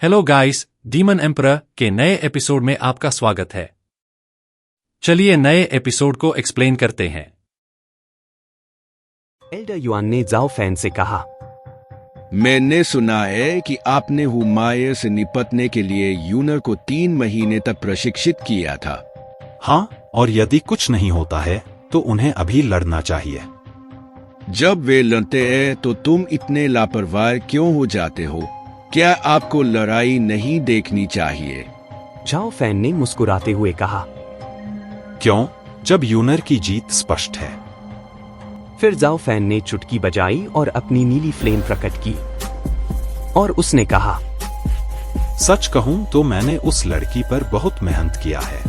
Hello guys, demon emperor के नए episode में आपका स्वागत है। चलिए नए एपिसोड को एक्सप्लेन करते हैं। एल्डर युआन ने जाओ फैन से कहा, मैंने सुना है कि आपने हुमायूं से निपटने के लिए यूनर को 3 महीने तक प्रशिक्षित किया था। हाँ, और यदि कुछ नहीं होता है तो उन्हें अभी लड़ना चाहिए। जब वे लड़ते हैं तो तुम इतने लापरवाह क्यों हो जाते हो? क्या आपको लड़ाई नहीं देखनी चाहिए? जाओ फैन ने मुस्कुराते हुए कहा। क्यों, जब यूनर की जीत स्पष्ट है। फिर जाओ फैन ने चुटकी बजाई और अपनी नीली फ्लेम प्रकट की और उसने कहा, सच कहूं तो मैंने उस लड़की पर बहुत मेहनत किया है।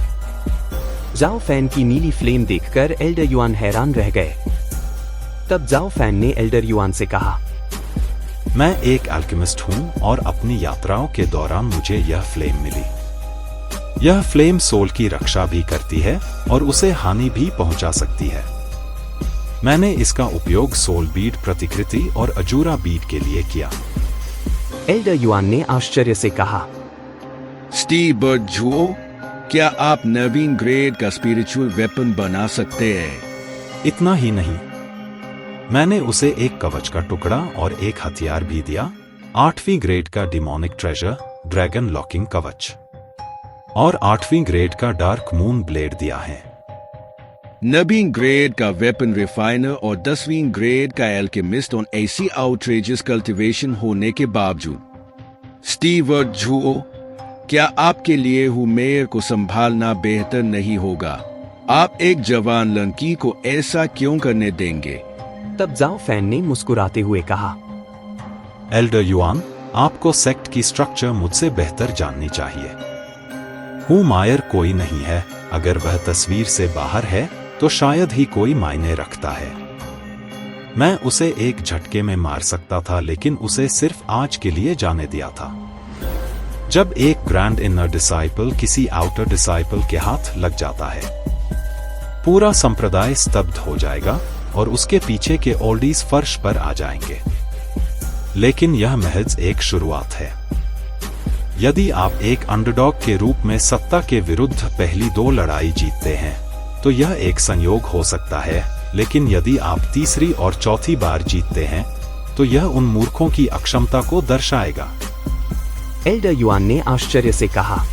जाओ फैन की नीली फ्लेम देखकर एल्डर युआन हैरान रह गए। तब जाओ फैन ने एल्डर युआन से कहा, मैं एक अल्केमिस्ट हूं और अपनी यात्राओं के दौरान मुझे यह फ्लेम मिली। यह फ्लेम सोल की रक्षा भी करती है और उसे हानि भी पहुंचा सकती है। मैंने इसका उपयोग सोल बीड प्रतिकृति और अजूरा बीड के लिए किया। एल्डर युआन ने आश्चर्य से कहा, स्टीव बर्ड जुओ, क्या आप नवीन ग्रेड का स्पिरिचुअल वेपन बना सकते हैं? इतना ही नहीं, मैंने उसे एक कवच का टुकड़ा और एक हथियार भी दिया, 8वीं ग्रेड का डिमोनिक ट्रेजर ड्रैगन लॉकिंग कवच और 8वीं ग्रेड का डार्क मून ब्लेड दिया है। 9वीं ग्रेड का वेपन रिफाइनर और 10वीं ग्रेड का एल्केमिस्ट और ऐसी आउटरेजेस कल्टीवेशन होने के बावजूद स्टीव जुओ, क्या आपके लिए हुमेर को संभालना बेहतर नहीं होगा? आप एक जवान लड़की को ऐसा क्यों करने देंगे? तब जाओ फैन ने मुस्कुराते हुए कहा, एल्डर युआन, आपको सेक्ट की स्ट्रक्चर मुझसे बेहतर जाननी चाहिए। हुमायूं कोई नहीं है, अगर वह तस्वीर से बाहर है तो शायद ही कोई मायने रखता है। मैं उसे एक झटके में मार सकता था, लेकिन उसे सिर्फ आज के लिए जाने दिया था। जब एक ग्रैंड इनर डिसाइपल किसी आउटर डिसाइपल के हाथ लग जाता है, पूरा संप्रदाय स्तब्ध हो जाएगा और उसके पीछे के ओल्डीज फर्श पर आ जाएंगे। लेकिन यह महज एक शुरुआत है। यदि आप एक अंडरडॉग के रूप में सत्ता के विरुद्ध पहली 2 लड़ाई जीतते हैं तो यह एक संयोग हो सकता है, लेकिन यदि आप तीसरी और चौथी बार जीतते हैं तो यह उन मूर्खों की अक्षमता को दर्शाएगा। एल्डर युआन ने आश्चर्य से कहा,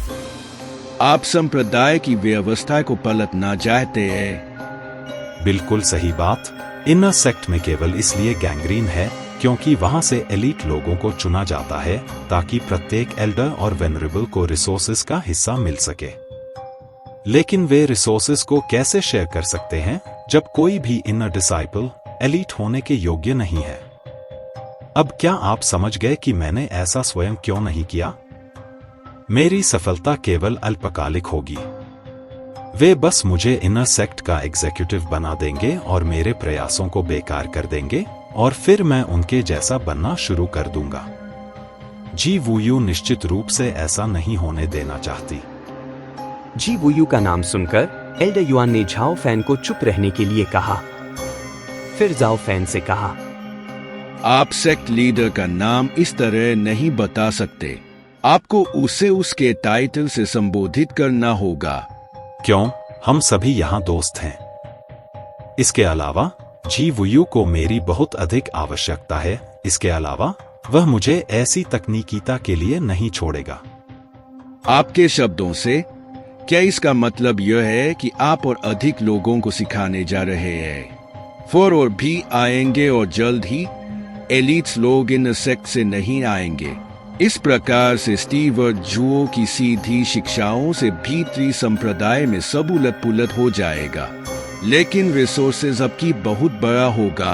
आप संप्रदाय की व्यवस्था को पलटना चाहते हैं? बिल्कुल सही बात। इनर सेक्ट में केवल इसलिए गैंग्रीन है क्योंकि वहां से एलीट लोगों को चुना जाता है ताकि प्रत्येक एल्डर और वेनरेबल को रिसोर्सेज का हिस्सा मिल सके। लेकिन वे रिसोर्सेज को कैसे शेयर कर सकते हैं जब कोई भी इनर डिसाइपल एलीट होने के योग्य नहीं है? अब क्या आप समझ गए कि मैंने ऐसा स्वयं क्यों नहीं किया? मेरी सफलता केवल अल्पकालिक होगी। वे बस मुझे इनर सेक्ट का एग्जीक्यूटिव बना देंगे और मेरे प्रयासों को बेकार कर देंगे और फिर मैं उनके जैसा बनना शुरू कर दूंगा। जी वुयू निश्चित रूप से ऐसा नहीं होने देना चाहती। जी वुयू का नाम सुनकर एल्डर युआन ने जाओ फैन को चुप रहने के लिए कहा। फिर जाओ फैन से कहा, आप सेक्ट लीडर का नाम इस तरह नहीं बता सकते। आपको उसे उसके टाइटल से संबोधित करना होगा। क्यों, हम सभी यहाँ दोस्त हैं। इसके अलावा जी वुयू को मेरी बहुत अधिक आवश्यकता है। इसके अलावा वह मुझे ऐसी तकनीकीता के लिए नहीं छोड़ेगा। आपके शब्दों से क्या इसका मतलब यह है कि आप और अधिक लोगों को सिखाने जा रहे हैं? 4 और भी आएंगे और जल्द ही एलिट्स लोग इन सेक्ट से नहीं आएंगे। इस प्रकार से स्टीव जुओ की सीधी शिक्षाओं से भीतरी संप्रदाय में सब उलट पुलट हो जाएगा, लेकिन रिसोर्सेज अब की बहुत बड़ा होगा।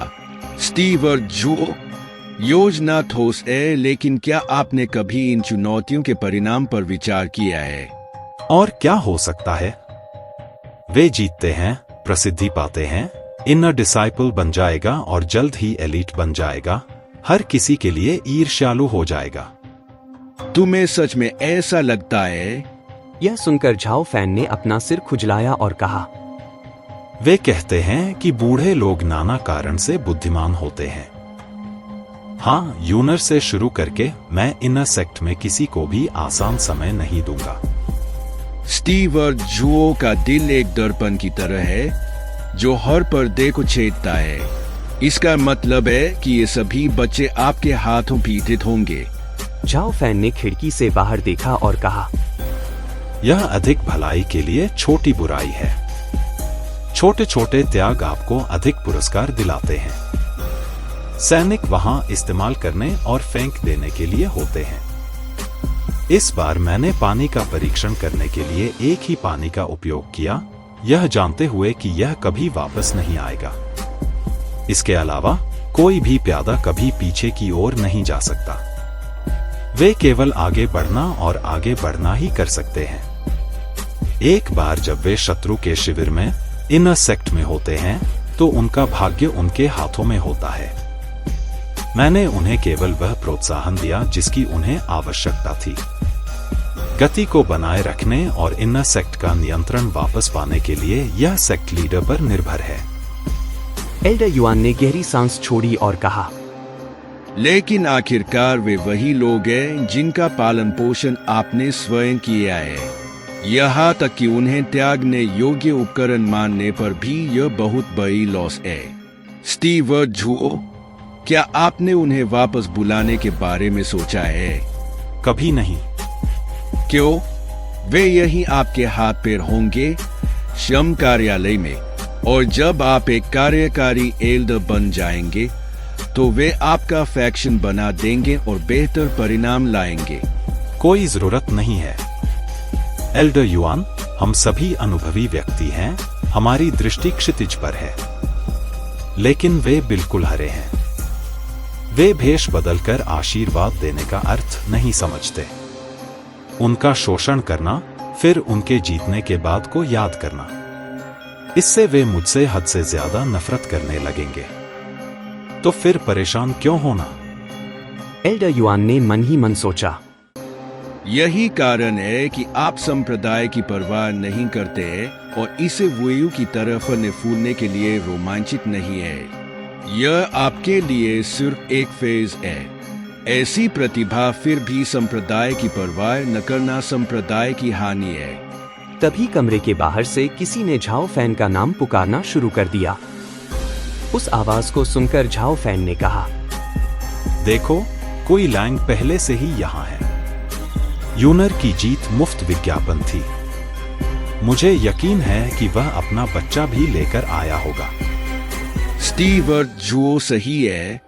स्टीव जुओ, योजना ठोस है, लेकिन क्या आपने कभी इन चुनौतियों के परिणाम पर विचार किया है? और क्या हो सकता है? वे जीतते हैं, प्रसिद्धि पाते हैं, इनर डिसाइपल बन जाएगा और जल्द ही एलीट बन जाएगा। हर किसी के लिए ईर्ष्यालु हो जाएगा। तुम्हें सच में ऐसा लगता है? यह सुनकर जाओ फैन ने अपना सिर खुजलाया और कहा, वे कहते हैं कि बूढ़े लोग नाना कारण से बुद्धिमान होते हैं। हाँ, यूनर से शुरू करके मैं इनर सेक्ट में किसी को भी आसान समय नहीं दूंगा। स्टीव और जुओ का दिल एक दर्पण की तरह है जो हर पर्दे को छेदता है। इसका मतलब है कि ये सभी बच्चे आपके हाथों पीड़ित होंगे। झाओ फैन ने खिड़की से बाहर देखा और कहा, यह अधिक भलाई के लिए छोटी बुराई है। छोटे छोटे त्याग आपको अधिक पुरस्कार दिलाते हैं। सैनिक वहां इस्तेमाल करने और फेंक देने के लिए होते हैं। इस बार मैंने पानी का परीक्षण करने के लिए एक ही पानी का उपयोग किया, यह जानते हुए कि यह कभी वापस नहीं आएगा। इसके अलावा कोई भी प्यादा कभी पीछे की ओर नहीं जा सकता। वे केवल आगे बढ़ना और आगे बढ़ना ही कर सकते हैं। एक बार जब वे शत्रु के शिविर में इनर सेक्ट में होते हैं तो उनका भाग्य उनके हाथों में होता है। मैंने उन्हें केवल वह प्रोत्साहन दिया जिसकी उन्हें आवश्यकता थी। गति को बनाए रखने और इनर सेक्ट का नियंत्रण वापस पाने के लिए यह सेक्ट लीडर पर निर्भर है। एल्डर युआन ने गहरी सांस छोड़ी और कहा, लेकिन आखिरकार वे वही लोग हैं जिनका पालन पोषण आपने स्वयं किया है। यहाँ तक कि उन्हें त्यागने योग्य उपकरण मानने पर भी यह बहुत बड़ी लॉस है। स्टीव और जुओ, क्या आपने उन्हें वापस बुलाने के बारे में सोचा है? कभी नहीं। क्यों? वे यही आपके हाथ पैर होंगे श्रम कार्यालय में, और जब आप एक कार्यकारी एल्डर बन जाएंगे तो वे आपका फैक्शन बना देंगे और बेहतर परिणाम लाएंगे। कोई जरूरत नहीं है एल्डर युआन, हम सभी अनुभवी व्यक्ति हैं, हमारी दृष्टि क्षितिज पर है। लेकिन वे बिल्कुल हरे हैं। वे भेष बदलकर आशीर्वाद देने का अर्थ नहीं समझते। उनका शोषण करना, फिर उनके जीतने के बाद को याद करना, इससे वे मुझसे हद से ज्यादा नफरत करने लगेंगे। तो फिर परेशान क्यों होना? एल्डर युआन ने मन ही मन सोचा। यही कारण है कि आप संप्रदाय की परवाह नहीं करते और इसे वुयू की तरह फलने फूलने के लिए रोमांचित नहीं है। यह आपके लिए सिर्फ एक फेज है। ऐसी प्रतिभा फिर भी संप्रदाय की परवाह न करना संप्रदाय की हानि है। तभी कमरे के बाहर से किसी ने झाओ फैन का नाम पुकारना शुरू कर दिया। उस आवाज को सुनकर झाओ फैन ने कहा, देखो, कोई लैंग पहले से ही यहाँ है। यूनर की जीत मुफ्त विज्ञापन थी। मुझे यकीन है कि वह अपना बच्चा भी लेकर आया होगा। स्टीव और जुओ सही है।